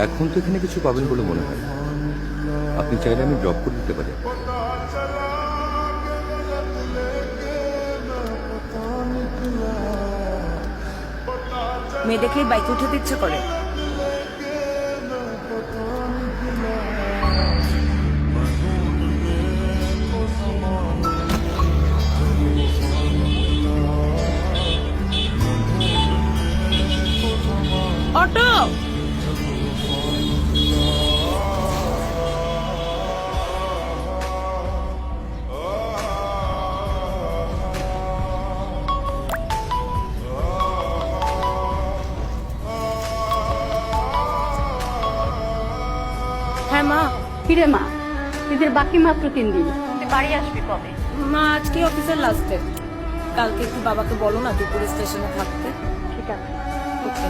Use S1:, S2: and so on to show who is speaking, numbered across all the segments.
S1: এখন তো এখানে কিছু পাবেন বলে মনে হয় না। আপনি চাইলে আমি ড্রপ করে দিতে পারি।
S2: মেয়ে দেখলেই বাইকে উঠাতে ইচ্ছে করে। অটো হ্যাঁ মা।
S3: কিরে মা, ঈদের বাকি মাত্র 3 দিন, তুই বাড়ি আসবি কবে?
S2: মা আজকে অফিসের লাস্টে, কালকে একটু বাবাকে বলো না দুপুরে স্টেশনে থাকতে।
S3: ঠিক আছে।
S2: ওকে।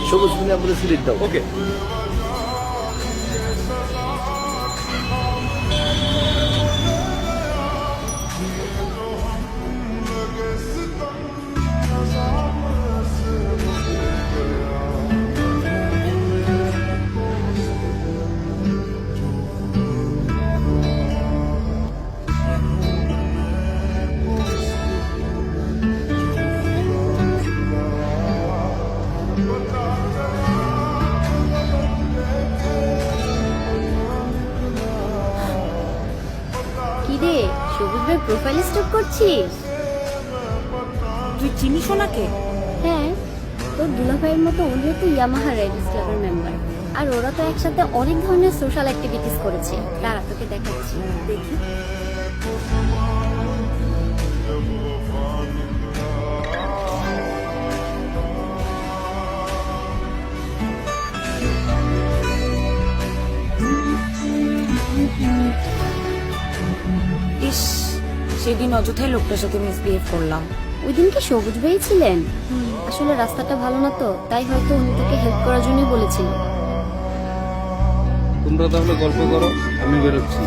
S4: সবুজ মিলে আমাদের সিলেট দাও।
S1: ওকে।
S3: কিরে, সবুজ ভাই প্রোফাইল স্টক করছিস?
S2: তুই চিনিস ওনাকে?
S3: হ্যাঁ, তোর দুলাভাইয়ের মতো উনিও তো ইয়ামাহা রাইডার্স ক্লাবের মেম্বার, আর ওরা তো একসাথে অনেক ধরনের সোশ্যাল অ্যাক্টিভিটিস করেছে। তারা তোকে দেখাচ্ছি, দেখি।
S2: ইস, সেদিন অযথাই লোকটার সাথে মিসবিহেভ করলাম।
S3: ওই দিন কি সবুজ ভাই ছিলেন? আসলে রাস্তাটা ভালো না তো, তাই হয়তো উনি তোকে হেল্প করার জন্যই বলেছিল।
S1: তোমরা তাহলে গল্প করো, আমি বেরোচ্ছি।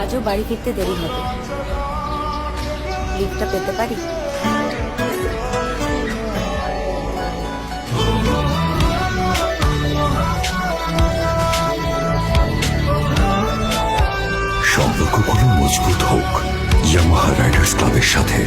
S2: আজও বাড়ি ফিরতে দেরি হবে, লিফটটা পেতে পারি?
S5: সম্পর্কগুলো মজবুত হোক ইয়ামাহা রাইডার্স ক্লাবের সাথে।